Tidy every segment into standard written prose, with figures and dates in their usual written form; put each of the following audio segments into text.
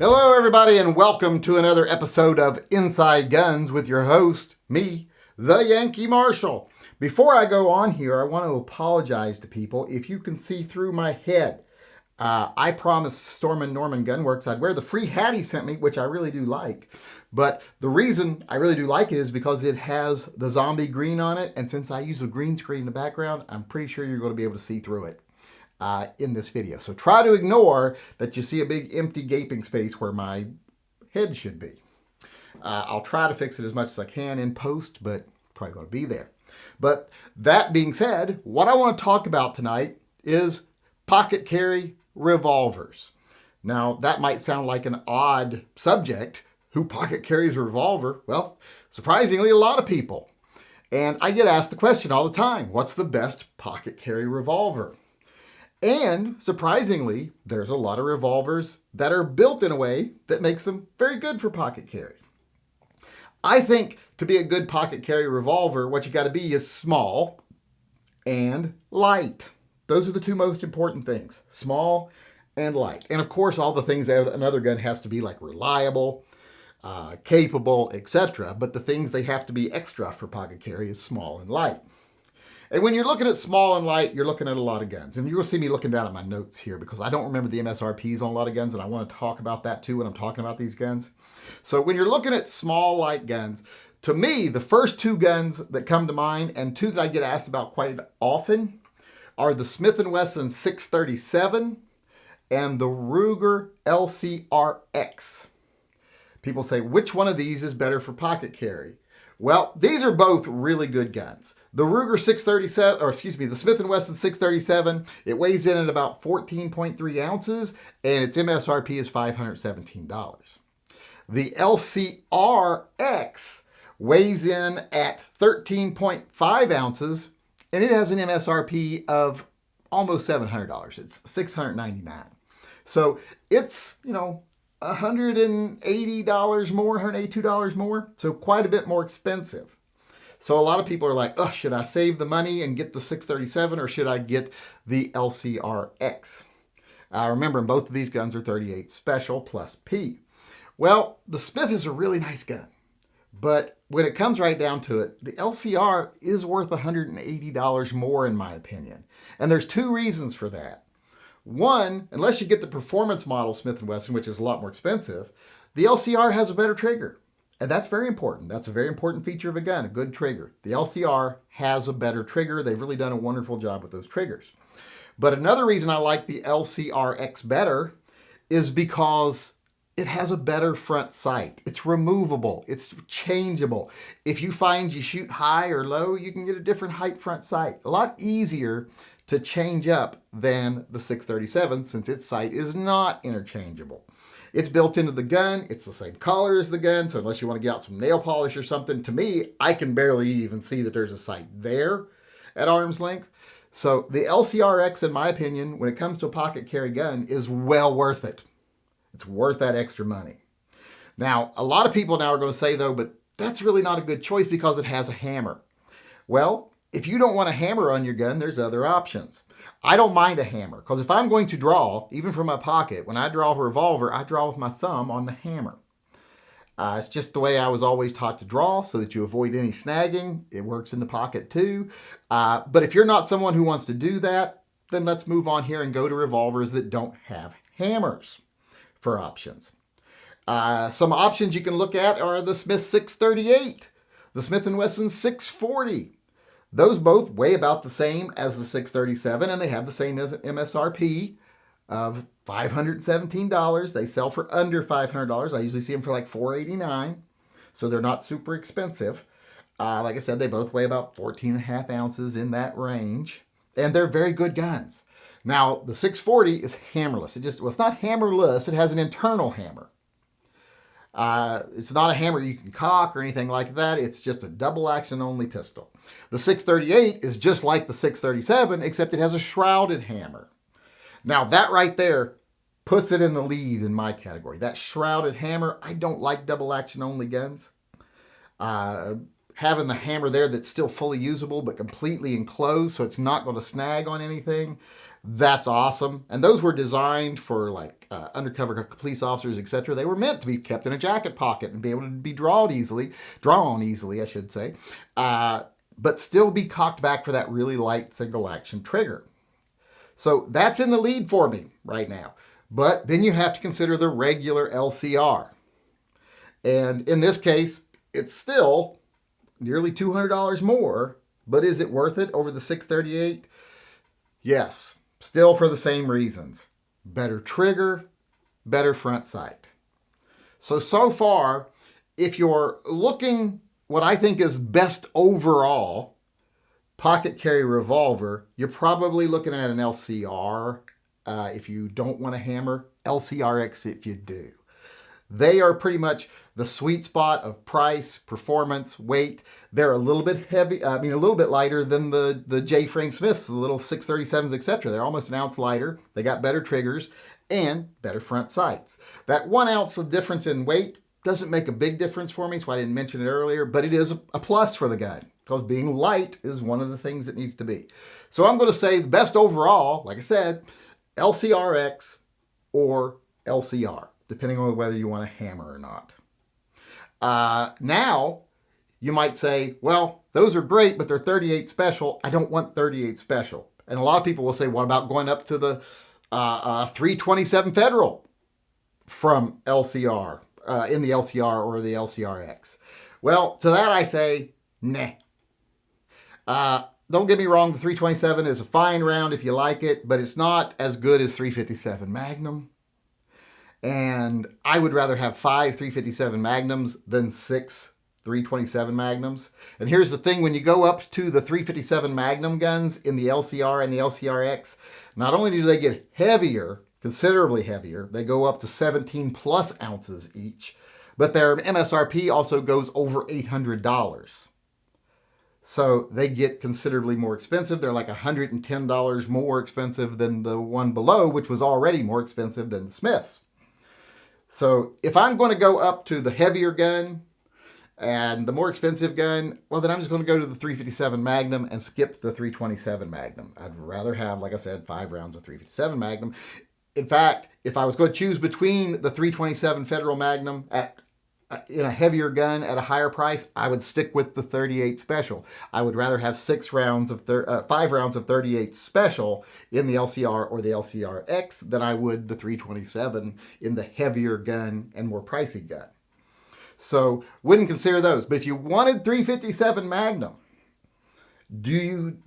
Hello, everybody, and welcome to another episode of Inside Guns with your host, me, the Yankee Marshal. Before I go on here, I want to apologize to people if you can see through my head. I promised Storm & Norman Gunworks I'd wear the free hat he sent me, which I really do like. But the reason I really do like it is because it has the zombie green on it, and since I use a green screen in the background, I'm pretty sure you're going to be able to see through it in this video. So try to ignore that you see a big empty gaping space where my head should be. I'll try to fix it as much as I can in post, but probably going to be there. But that being said, what I want to talk about tonight is pocket carry revolvers. Now, that might sound like an odd subject. Who pocket carries a revolver? Well, surprisingly, a lot of people. And I get asked the question all the time, what's the best pocket carry revolver? And surprisingly, there's a lot of revolvers that are built in a way that makes them very good for pocket carry. I think to be a good pocket carry revolver, what you got to be is small and light. Those are the two most important things, small and light. And of course, all the things that another gun has to be, like reliable, capable, etc. But the things they have to be extra for pocket carry is small and light. And when you're looking at small and light, you're looking at a lot of guns. And you'll see me looking down at my notes here because I don't remember the MSRPs on a lot of guns, and I want to talk about that too when I'm talking about these guns. So when you're looking at small, light guns, to me, the first two guns that come to mind, and two that I get asked about quite often, are the Smith & Wesson 637 and the Ruger LCRX. People say, which one of these is better for pocket carry? Well, these are both really good guns. The Ruger 637, the Smith & Wesson 637, it weighs in at about 14.3 ounces, and its MSRP is $517. The LCRX weighs in at 13.5 ounces, and it has an MSRP of almost $700. It's $699. So it's, $180 more, $182 more. So quite a bit more expensive. So a lot of people are like, oh, should I save the money and get the 637 or should I get the LCRX? Remember, both of these guns are 38 special plus P. Well, the Smith is a really nice gun. But when it comes right down to it, the LCR is worth $180 more in my opinion. And there's two reasons for that. One, unless you get the performance model Smith & Wesson, which is a lot more expensive, the LCR has a better trigger. And that's very important. That's a very important feature of a gun, a good trigger. The LCR has a better trigger. They've really done a wonderful job with those triggers. But another reason I like the LCRX better is because it has a better front sight. It's removable. It's changeable. If you find you shoot high or low, you can get a different height front sight. A lot easier to change up than the 637 since its sight is not interchangeable. It's built into the gun. It's the same color as the gun. So unless you want to get out some nail polish or something, to me, I can barely even see that there's a sight there at arm's length. So the LCRX, in my opinion, when it comes to a pocket carry gun, is well worth it. It's worth that extra money. Now, a lot of people now are going to say, though, but that's really not a good choice because it has a hammer. Well, if you don't want a hammer on your gun, there's other options. I don't mind a hammer because if I'm going to draw, even from my pocket, when I draw a revolver, I draw with my thumb on the hammer. It's just the way I was always taught to draw so that you avoid any snagging. It works in the pocket too. But if you're not someone who wants to do that, then let's move on here and go to revolvers that don't have hammers for options. Some options you can look at are the Smith 638, the Smith & Wesson 640. Those both weigh about the same as the 637, and they have the same MSRP of $517. They sell for under $500. I usually see them for like $489, so they're not super expensive. Like I said, they both weigh about 14.5 ounces in that range, and they're very good guns. Now, the 640 is hammerless. It's not hammerless. It has an internal hammer. It's not a hammer you can cock or anything like that. It's just a double action only pistol. The 638 is just like the 637, except it has a shrouded hammer. Now that right there puts it in the lead in my category. That shrouded hammer, I don't like double action only guns. Having the hammer there that's still fully usable but completely enclosed so it's not going to snag on anything, That's awesome. And those were designed for like undercover police officers, etc. They were meant to be kept in a jacket pocket and be able to be drawn easily, I should say, but still be cocked back for that really light single action trigger. So that's in the lead for me right now. But then you have to consider the regular LCR. And in this case, it's still nearly $200 more, but is it worth it over the 638? Yes, still for the same reasons. Better trigger, better front sight. So far, if you're looking what I think is best overall pocket carry revolver, you're probably looking at an LCR if you don't want a hammer, LCRX if you do. They are pretty much the sweet spot of price, performance, weight. They're a little bit heavy, a little bit lighter than the J-frame Smiths, the little 637s, etc. They're almost an ounce lighter. They got better triggers and better front sights. That 1 ounce of difference in weight doesn't make a big difference for me, so I didn't mention it earlier, but it is a plus for the gun because being light is one of the things it needs to be. So I'm going to say the best overall, like I said, LCRX or LCR, depending on whether you want a hammer or not. Now, you might say, well, those are great, but they're 38 special. I don't want 38 special. And a lot of people will say, what about going up to the 327 Federal from LCR, in the LCR or the LCRX? Well, to that I say, nah. Don't get me wrong, the 327 is a fine round if you like it, but it's not as good as 357 Magnum. And I would rather have 5 357 Magnums than 6 327 Magnums. And here's the thing, when you go up to the 357 Magnum guns in the LCR and the LCRX, not only do they get heavier, considerably heavier, they go up to 17 plus ounces each, but their MSRP also goes over $800. So they get considerably more expensive. They're like $110 more expensive than the one below, which was already more expensive than the Smiths. So if I'm going to go up to the heavier gun and the more expensive gun, well, then I'm just going to go to the 357 Magnum and skip the 327 Magnum. I'd rather have, like I said, 5 rounds of 357 Magnum. In fact, if I was going to choose between the 327 Federal Magnum in a heavier gun at a higher price, I would stick with the 38 Special. I would rather have 5 rounds of 38 Special in the LCR or the LCRX than I would the 327 in the heavier gun and more pricey gun. So wouldn't consider those. But if you wanted 357 Magnum, do you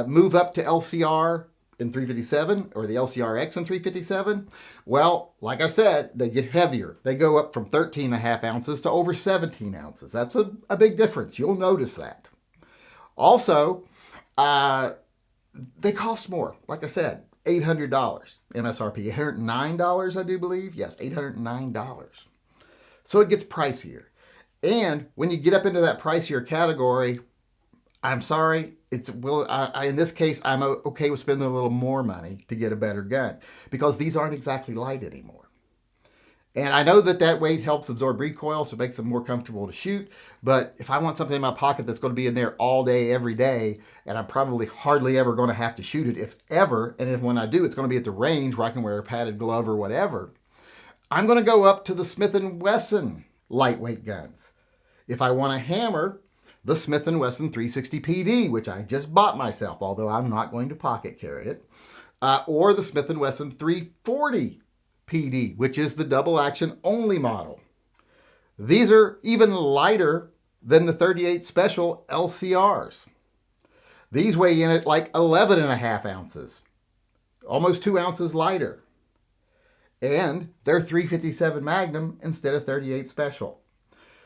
move up to LCR in 357 or the LCRX in 357? Well, like I said, they get heavier. They go up from 13.5 ounces to over 17 ounces. That's a big difference. You'll notice that. Also, they cost more. Like I said, $800 MSRP. $809, I do believe. Yes, $809. So it gets pricier. And when you get up into that pricier category, I'm sorry, in this case, I'm okay with spending a little more money to get a better gun because these aren't exactly light anymore. And I know that weight helps absorb recoil, so it makes them more comfortable to shoot. But if I want something in my pocket that's going to be in there all day, every day, and I'm probably hardly ever going to have to shoot it, if ever, and if when I do, it's going to be at the range where I can wear a padded glove or whatever, I'm going to go up to the Smith & Wesson lightweight guns. If I want a hammer, the Smith & Wesson 360 PD, which I just bought myself, although I'm not going to pocket carry it, or the Smith & Wesson 340 PD, which is the double action only model. These are even lighter than the 38 Special LCRs. These weigh in at like 11.5 ounces, almost 2 ounces lighter. And they're 357 Magnum instead of 38 Special.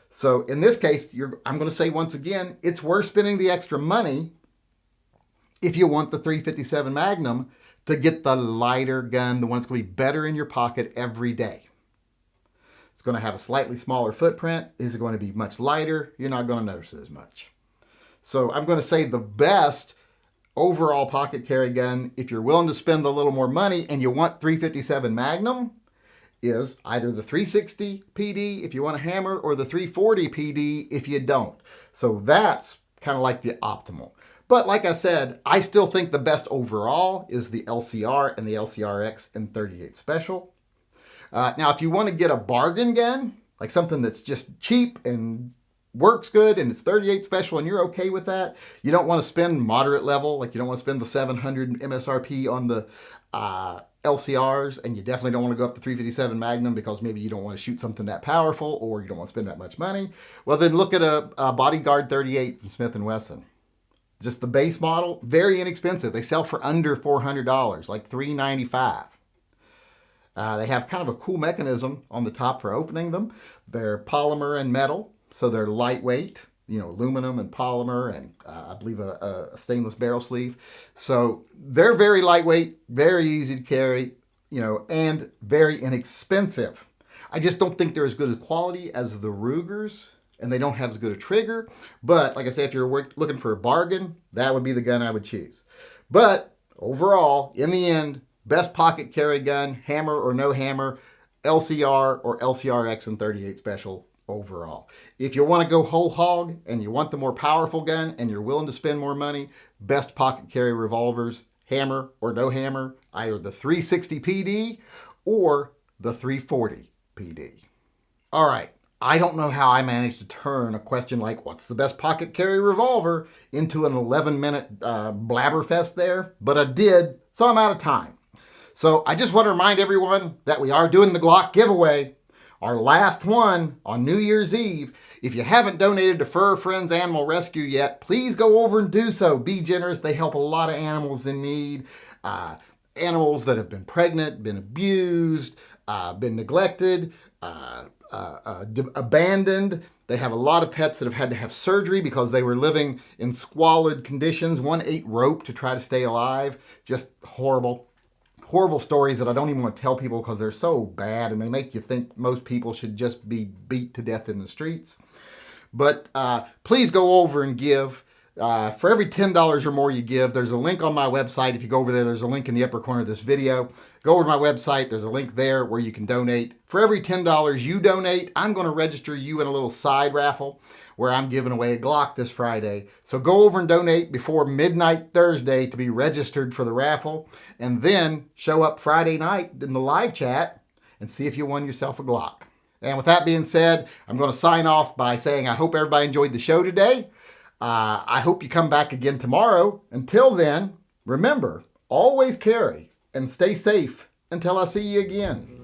So in this case, I'm going to say once again, it's worth spending the extra money if you want the 357 Magnum to get the lighter gun, the one that's going to be better in your pocket every day. It's going to have a slightly smaller footprint. Is it going to be much lighter? You're not going to notice it as much. So I'm going to say the best overall pocket carry gun, if you're willing to spend a little more money and you want 357 Magnum, is either the 360 PD if you want a hammer or the 340 PD if you don't. So that's kind of like the optimal. But like I said, I still think the best overall is the LCR and the LCRX in 38 Special. Now, if you want to get a bargain gun, like something that's just cheap and works good and it's 38 Special and you're okay with that, you don't want to spend moderate level, like you don't want to spend the 700 MSRP on the LCRs, and you definitely don't want to go up to 357 Magnum because maybe you don't want to shoot something that powerful or you don't want to spend that much money. Well, then look at a Bodyguard 38 from Smith & Wesson. Just the base model, very inexpensive. They sell for under $400, like $395. They have kind of a cool mechanism on the top for opening them. They're polymer and metal, so they're lightweight, aluminum and polymer, and I believe a stainless barrel sleeve. So they're very lightweight, very easy to carry, and very inexpensive. I just don't think they're as good a quality as the Rugers, and they don't have as good a trigger. But like I said, if you're looking for a bargain, that would be the gun I would choose. But overall, in the end, best pocket carry gun, hammer or no hammer, LCR or LCRX in 38 Special overall. If you want to go whole hog and you want the more powerful gun and you're willing to spend more money, best pocket carry revolvers, hammer or no hammer, either the 360 PD or the 340 PD. All right. I don't know how I managed to turn a question like, what's the best pocket carry revolver, into an 11-minute blabberfest there, but I did, so I'm out of time. So I just want to remind everyone that we are doing the Glock giveaway, our last one on New Year's Eve. If you haven't donated to Fur Friends Animal Rescue yet, please go over and do so. Be generous. They help a lot of animals in need. Animals that have been pregnant, been abused, been neglected, abandoned. They have a lot of pets that have had to have surgery because they were living in squalid conditions. One ate rope to try to stay alive. Just horrible stories that I don't even want to tell people because they're so bad and they make you think most people should just be beat to death in the streets. But please go over and give. For every $10 or more you give, there's a link on my website. If you go over there, there's a link in the upper corner of this video. Go over to my website. There's a link there where you can donate. For every $10 you donate, I'm going to register you in a little side raffle where I'm giving away a Glock this Friday. So go over and donate before midnight Thursday to be registered for the raffle, and then show up Friday night in the live chat and see if you won yourself a Glock. And with that being said, I'm going to sign off by saying I hope everybody enjoyed the show today. I hope you come back again tomorrow. Until then, remember, always carry and stay safe until I see you again.